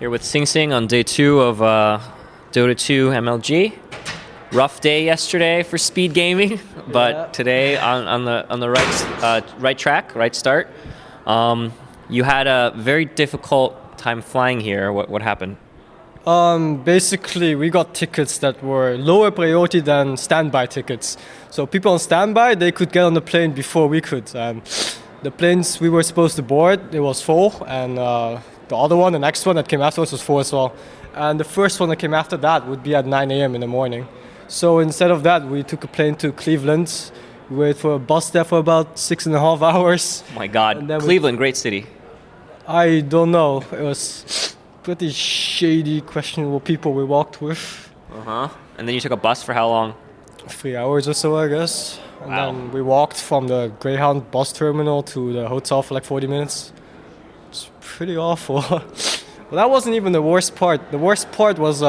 Here with SingSing on day 2 of Dota 2 MLG. Rough day yesterday for speed gaming, but today on the right track, right start. You had a very difficult time flying here. What happened? Basically, we got tickets that were lower priority than standby tickets. So people on standby, they could get on the plane before we could. The planes we were supposed to board, it was full, and the other one, the next one that came afterwards was full as well. And the first one that came after that would be at 9 a.m. in the morning. So instead of that, we took a plane to Cleveland. We waited for a bus there for about 6.5 hours. Oh my God, Cleveland, great city. I don't know. It was pretty shady, questionable people we walked with. And then you took a bus for how long? 3 hours or so, I guess. And Wow. then we walked from the Greyhound bus terminal to the hotel for like 40 minutes. It's pretty awful. But that wasn't even the worst part. The worst part was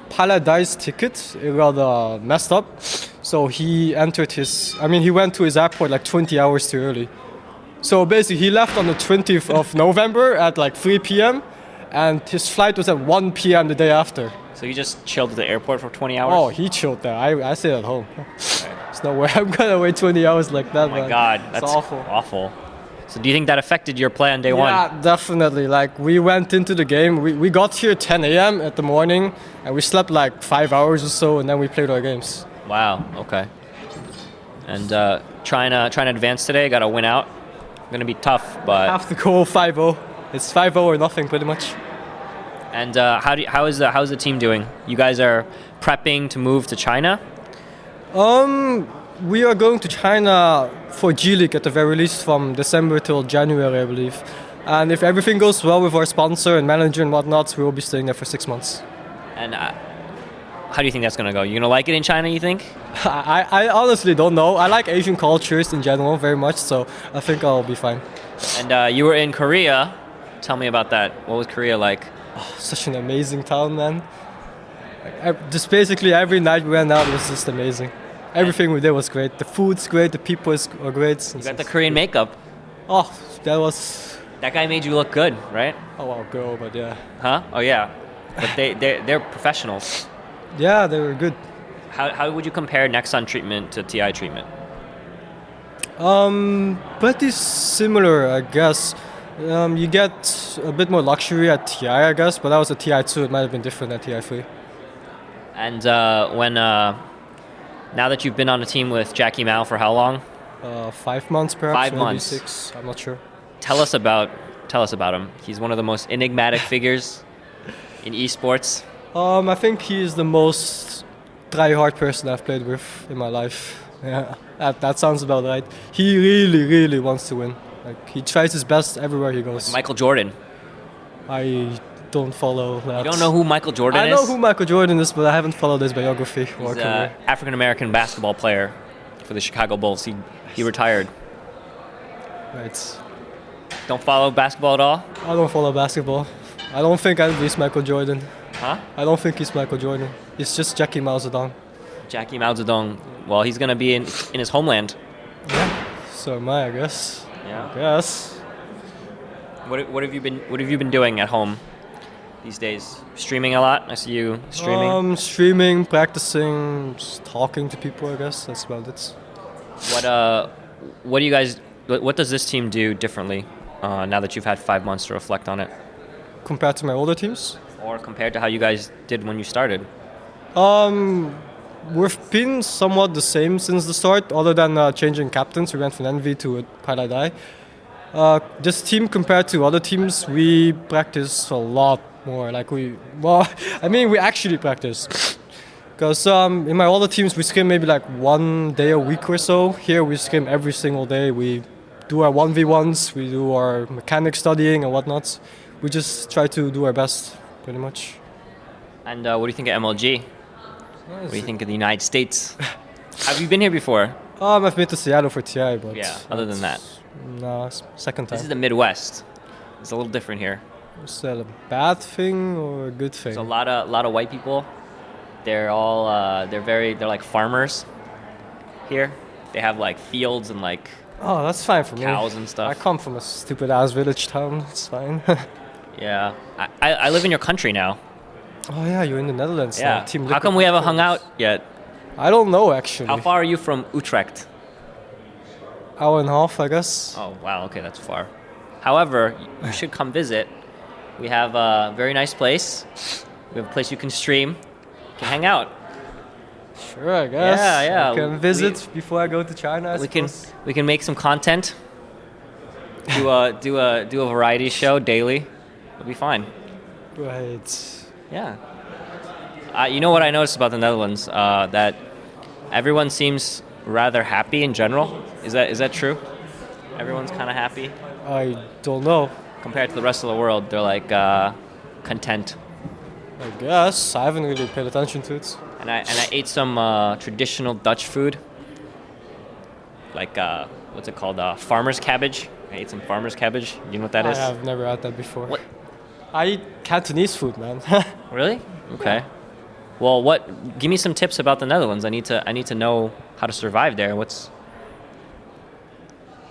Paladai's ticket. It got messed up. So he went to his airport like 20 hours too early. So basically he left on the 20th of November at like 3 p.m. and his flight was at 1 p.m. the day after. So you just chilled at the airport for 20 hours? Oh, he chilled there. I stayed at home. There's no way I'm gonna wait 20 hours like that. Oh my God, that's awful. So do you think that affected your play on day one? Yeah, definitely. Like we went into the game. We got here 10 a.m. at the morning, and we slept like 5 hours or so, and then we played our games. Wow. Okay. And trying to advance today. Got to win out. Gonna be tough, but Have to go 5-0. It's 5-0 or nothing, pretty much. And how is the team doing? You guys are prepping to move to China. We are going to China for G League at the very least from December till January, I believe. And if everything goes well with our sponsor and manager and whatnot, we will be staying there for 6 months. And how do you think that's gonna go? You gonna like it in China? You think? I honestly don't know. I like Asian cultures in general very much, so I think I'll be fine. And you were in Korea. Tell me about that. What was Korea like? Such an amazing town, man. Just basically every night we went out, it was just amazing. Everything we did was great. The food's great, the people are great. You got the Korean makeup. Oh, that was... That guy made you look good, right? Oh, well, girl, but yeah. Huh? Oh yeah. But they're professionals. Yeah, they were good. How would you compare Nexon treatment to TI treatment? Pretty similar, I guess. You get a bit more luxury at TI, I guess, but that was a TI2. It might have been different at TI3. And now that you've been on a team with Jacky Mao for how long? 5 months, perhaps. 5 maybe months. 6. I'm not sure. Tell us about him. He's one of the most enigmatic figures in esports. I think he's the most tryhard person I've played with in my life. Yeah, that sounds about right. He really, really wants to win. Like he tries his best everywhere he goes. Michael Jordan. I don't follow that. You don't know who Michael Jordan is? I know who Michael Jordan is, but I haven't followed his biography or He's career. an African-American basketball player for the Chicago Bulls. He retired. Right. Don't follow basketball at all? I don't follow basketball. I don't think he's Michael Jordan. Huh? I don't think he's Michael Jordan. He's just Jacky Mao. Jacky Mao. Well, he's gonna be in his homeland. Yeah. So am I guess. Yeah. Yes. What have you been doing at home these days? Streaming a lot? I see you streaming. Streaming, practicing, just talking to people. I guess that's about it. What do you guys? What does this team do differently now that you've had 5 months to reflect on it? Compared to my older teams? Or compared to how you guys did when you started? We've been somewhat the same since the start, other than changing captains. We went from Envy to Paladai. This team, compared to other teams, we practice a lot more. We actually practice. Because in my other teams, we scrim maybe like 1 day a week or so. Here, we scrim every single day. We do our 1v1s, we do our mechanic studying and whatnot. We just try to do our best, pretty much. And what do you think of MLG? What do you think of the United States? Have you been here before? I've been to Seattle for TI, but... Yeah, other than that. No, second time. This is the Midwest. It's a little different here. Is that a bad thing or a good thing? There's a lot of white people. They're all they're like farmers here. They have like fields and like that's fine for me. cows and stuff. I come from a stupid ass village town. It's fine. Yeah. I live in your country now. Oh yeah, you're in the Netherlands Yeah. now. Team How Liquid come we haven't hung out Netherlands. yet? I don't know actually. How far are you from Utrecht? Hour and a half, I guess. Oh, wow. Okay, that's far. However, you should come visit. We have a very nice place. We have a place you can stream. You can hang out. Sure, I guess. Yeah. I can visit before I go to China. I We suppose. can make some content. Do a variety show daily. It'll be fine. Right. Yeah. You know what I noticed about the Netherlands? That everyone seems rather happy in general. Is that true? Everyone's kind of happy I don't know. compared to the rest of the world. They're like content. I guess I haven't really paid attention to it. And I ate some traditional Dutch food, like what's it called? Farmer's cabbage. I ate some farmer's cabbage. You know what that is? I have never had that before. What? I eat Cantonese food, man. Really? Okay. Well, what? Give me some tips about the Netherlands. I need to know how to survive there.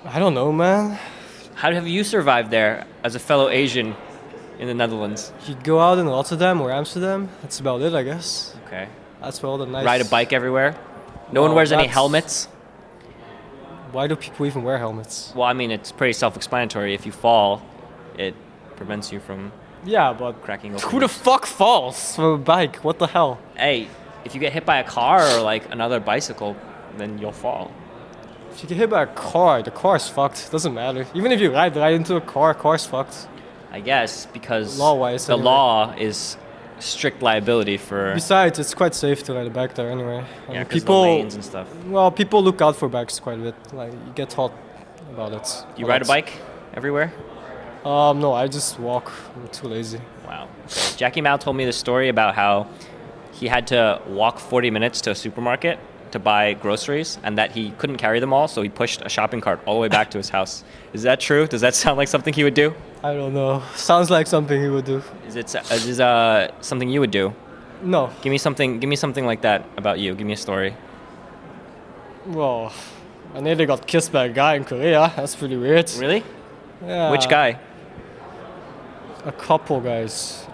I don't know, man. How have you survived there as a fellow Asian in the Netherlands? You go out in Rotterdam or Amsterdam. That's about it, I guess. Okay. That's where all the nice. Ride a bike everywhere. No one Well, wears any that's- helmets. Why do people even wear helmets? Well, I mean, it's pretty self-explanatory. If you fall, it prevents you from Yeah, but cracking open. who the fuck falls from a bike? What the hell? Hey, if you get hit by a car or like another bicycle, then you'll fall. If you get hit by a car, the car's fucked. Doesn't matter. Even if you ride right into a car's fucked. I guess because Law-wise, the anyway. law is strict liability for Besides, it's quite safe to ride a bike there anyway. yeah, 'cause the lanes and stuff. well, people look out for bikes quite a bit. Like you get taught about it. You a ride a lot. bike everywhere? No, I just walk. I'm too lazy. Wow. Jacky Mao told me the story about how he had to walk 40 minutes to a supermarket to buy groceries and that he couldn't carry them all, so he pushed a shopping cart all the way back to his house. Is that true? Does that sound like something he would do? I don't know. Sounds like something he would do. Is it something you would do? No. Give me something like that about you. Give me a story. Well, I nearly got kissed by a guy in Korea. That's pretty weird. Really? Yeah. Which guy? A couple guys.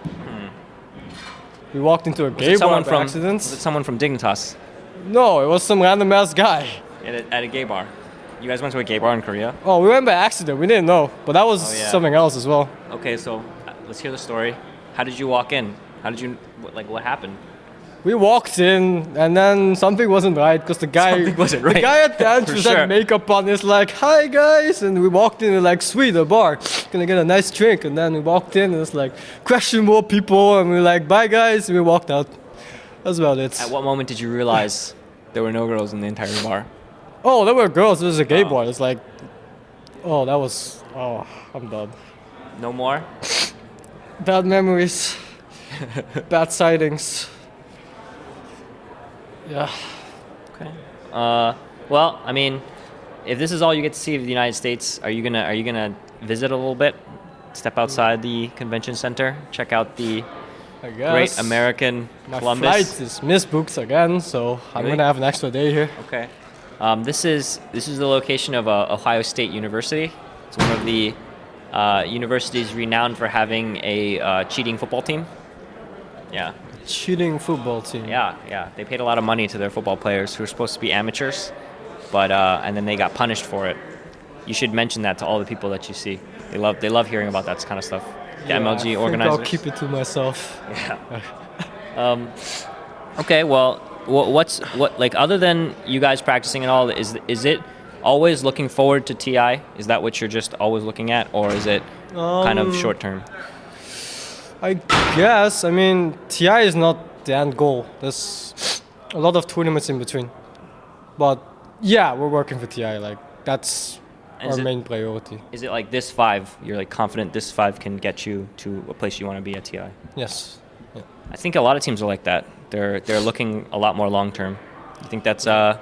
We walked into a Was gay it bar someone by from accident. was it someone from Dignitas No, it was some random ass guy. at a gay bar? You guys went to a gay bar in Korea? Oh, we went by accident. We didn't know, but that was Oh, yeah. something else as well. Okay, so let's hear the story. How did you walk in? How did you what happened? We walked in, and then something wasn't right because the guy, Something wasn't the right. guy at the entrance For sure. had makeup on. He's like, "Hi guys," and we walked in and like, "Sweet, a bar, gonna get a nice drink." And then we walked in, and it's like questionable people, and we're like, "Bye guys," and we walked out. That's about it. At what moment did you realize there were no girls in the entire bar? Oh, there were girls. It was a gay Oh. bar. It's like, oh, that was. Oh, I'm done. No more? Bad memories. Bad sightings. Yeah. Okay. Well, I mean, if this is all you get to see of the United States, are you gonna visit a little bit? Step outside the convention center, check out the I guess. great American My Columbus. flight is misbooked again, so I'm Really? gonna have an extra day here. Okay. This is the location of Ohio State University. It's one of the universities renowned for having a cheating football team. Yeah. Cheating football team. Yeah. They paid a lot of money to their football players who were supposed to be amateurs, but and then they got punished for it. You should mention that to all the people that you see. They love hearing about that kind of stuff. The Yeah, MLG I think organizers. I'll keep it to myself. Yeah. Okay. Well, what like other than you guys practicing and all, is it always looking forward to TI? Is that what you're just always looking at, or is it kind of short term? I guess. I mean, TI is not the end goal. There's a lot of tournaments in between. But yeah, we're working for TI. Like that's And our is it- main priority. Is it like this 5? You're like confident this 5 can get you to a place you want to be at TI? Yes. Yeah. I think a lot of teams are like that. They're looking a lot more long term. You think that's the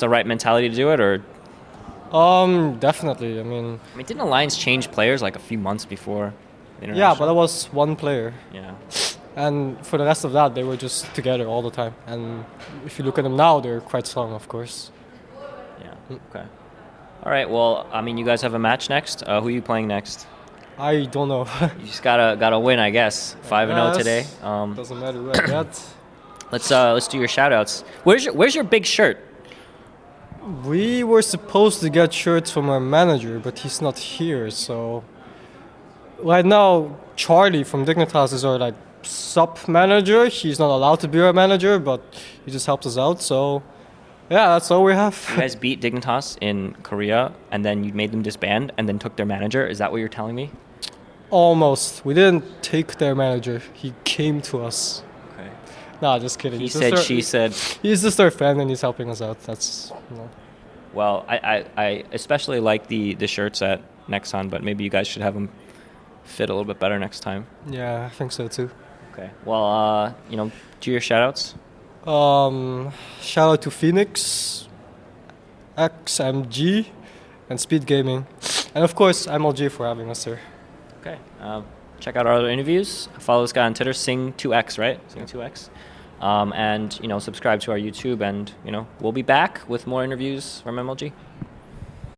right mentality to do it, or Definitely. I mean, didn't Alliance change players like a few months before? the yeah, but international? that was one player. Yeah. And for the rest of that, they were just together all the time. And if you look at them now, they're quite strong, of course. Yeah. Okay. All right. Well, I mean, you guys have a match next. Who are you playing next? I don't know. You just gotta win, I guess. 5-0 today. Doesn't matter who I get. Let's do your shoutouts. Where's your big shirt? We were supposed to get shirts from our manager, but he's not here. So right now, Charlie from Dignitas is our like sub manager. He's not allowed to be our manager, but he just helps us out. So yeah, that's all we have. You guys beat Dignitas in Korea, and then you made them disband, and then took their manager. Is that what you're telling me? Almost. We didn't take their manager. He came to us. Okay. Nah, just kidding. He He's said, just she said. He's just our friend and he's helping us out. That's, you know. Well, I especially like the shirts at Nexon, but maybe you guys should have them fit a little bit better next time. Yeah, I think so too. Okay. Well, do your shoutouts. Shout out to Phoenix, XMG, and Speed Gaming. And of course, MLG for having us here. Okay. Check out our other interviews. Follow this guy on Twitter, Sing2x, right? Sing2x. And subscribe to our YouTube, and we'll be back with more interviews from MLG.